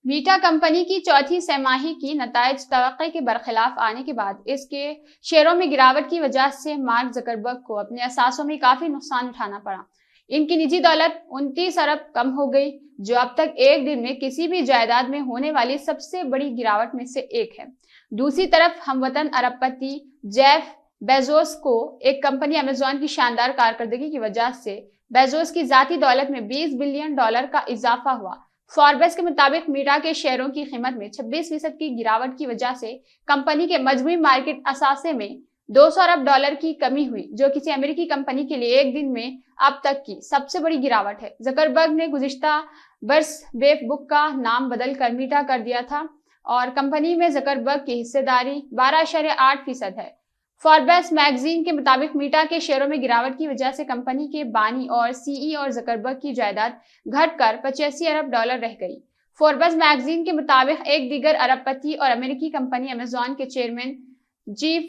Meta company کی چوتھی سہ-ماہی کی نتائج توقع کے برخلاف آنے کے بعد اس کے شیئروں میں گراوٹ کی وجہ سے مارک زکربرگ کو اپنے اثاثوں میں کافی نقصان اٹھانا پڑا۔ ان کی نجی دولت 29 ارب کم ہو گئی، جو اب تک ایک دن میں کسی بھی جائیداد میں ہونے والی سب سے بڑی گراوٹ میں سے ایک ہے۔ دوسری طرف ہم وطن ارب پتی جیف بیزوس کو ایک کمپنی امیزون کی شاندار کارکردگی کی وجہ سے بیزوس کی ذاتی دولت میں $20 بلین کا اضافہ ہوا۔ فوربس کے مطابق میٹا کے شیئروں کی قیمت میں 26% کی گراوٹ کی وجہ سے کمپنی کے مجموعی مارکیٹ اثاثے میں $200 ارب کی کمی ہوئی، جو کسی امریکی کمپنی کے لیے ایک دن میں اب تک کی سب سے بڑی گراوٹ ہے۔ زکربرگ نے گزشتہ برس فیس بک کا نام بدل کر میٹا کر دیا تھا اور کمپنی میں زکربرگ کی حصہ داری 12.8% ہے۔ فوربس میگزین کے مطابق میٹا کے شیئروں میں گراوٹ کی وجہ سے کمپنی کے بانی اور CEO زکربرگ کی جائیداد گھٹ کر $85 ارب رہ گئی۔ فوربس میگزین کے مطابق ایک دیگر ارب پتی اور امریکی کمپنی امیزون کے چیئرمین جیف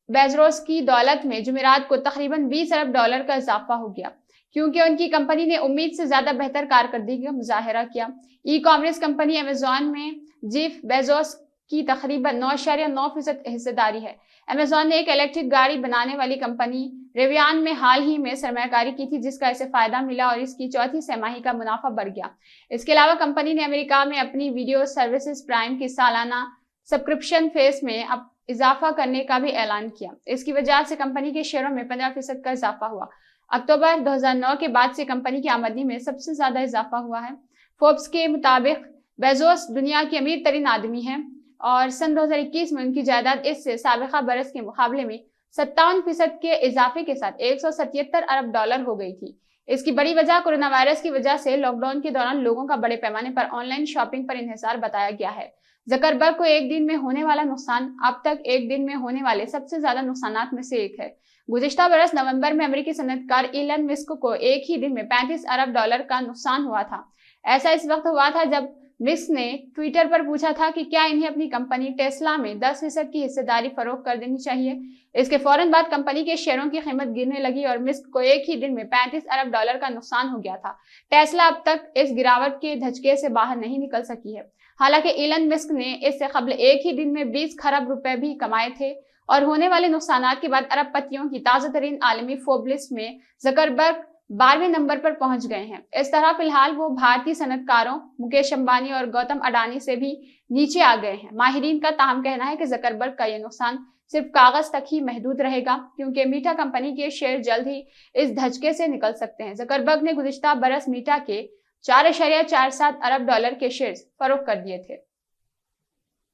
بیزوس کی دولت میں جمعرات کو تقریباً $20 ارب کا اضافہ ہو گیا، کیونکہ ان کی کمپنی نے امید سے زیادہ بہتر کارکردگی کا مظاہرہ کیا۔ ای کامرس کمپنی امیزون میں جیف بیزوس کی تقریباً 9.9% حصہ داری ہے۔ امیزون نے ایک الیکٹرک گاڑی بنانے والی کمپنی ریویان میں حال ہی میں سرمایہ کاری کی تھی، جس کا اسے فائدہ ملا اور اس کی چوتھی سہ-ماہی کا منافع بڑھ گیا۔ اس کے علاوہ کمپنی نے امریکہ میں اپنی ویڈیو سروسز پرائم کی سالانہ سبسکرپشن فیس میں اضافہ کرنے کا بھی اعلان کیا۔ اس کی وجہ سے کمپنی کے شیئروں میں 15% کا اضافہ ہوا۔ اکتوبر 2009 کے بعد سے کمپنی کی آمدنی میں سب سے زیادہ اضافہ ہوا ہے۔ فوربس کے مطابق بیزوس دنیا کے امیر ترین آدمی ہیں اور سن 2021 میں ان کی جائیداد اس سے سابقہ برس کے مقابلے میں 57% کے اضافے کے ساتھ $177 ارب ہو گئی تھی۔ اس کی بڑی وجہ کورونا وائرس کی وجہ سے لاک ڈاؤن کے دوران لوگوں کا بڑے پیمانے پر آن لائن شاپنگ پر انحصار بتایا گیا ہے۔ زکربرگ کو ایک دن میں ہونے والا نقصان اب تک ایک دن میں ہونے والے سب سے زیادہ نقصانات میں سے ایک ہے۔ گزشتہ برس نومبر میں امریکی صنعت کار ایلن مسک کو ایک ہی دن میں $35 ارب کا نقصان ہوا تھا۔ ایسا اس وقت ہوا تھا جب مسک نے ٹویٹر پر پوچھا تھا کہ کیا انہیں اپنی کمپنی ٹیسلا میں 10% کی حصہ داری فروخت کر دینی چاہیے۔ اس کے فوراً بعد کمپنی کے شیئروں کی قیمت گرنے لگی اور مسک کو ایک ہی دن میں $35 ارب کا نقصان ہو گیا تھا۔ ٹیسلا اب تک اس گراوٹ کے دھچکے سے باہر نہیں نکل سکی ہے، حالانکہ ایلن مسک نے اس سے قبل ایک ہی دن میں $20 کھرب بھی کمائے تھے اور ہونے والے نقصانات کے بعد ارب پتیوں کی تازہ ترین عالمی فوربس لسٹ میں زکربرگ 12ویں نمبر پر پہنچ گئے ہیں۔ اس طرح فی الحال وہ بھارتی صنعت کاروں مکیش امبانی اور گوتم اڈانی سے بھی نیچے آ گئے ہیں۔ ماہرین کا تاہم کہنا ہے کہ زکربرگ کا یہ نقصان صرف کاغذ تک ہی محدود رہے گا، کیونکہ میٹا کمپنی کے شیئر جلد ہی اس دھچکے سے نکل سکتے ہیں۔ زکربرگ نے گزشتہ برس میٹا کے $4.47 ارب کے شیئرز فروخت کر دیے تھے۔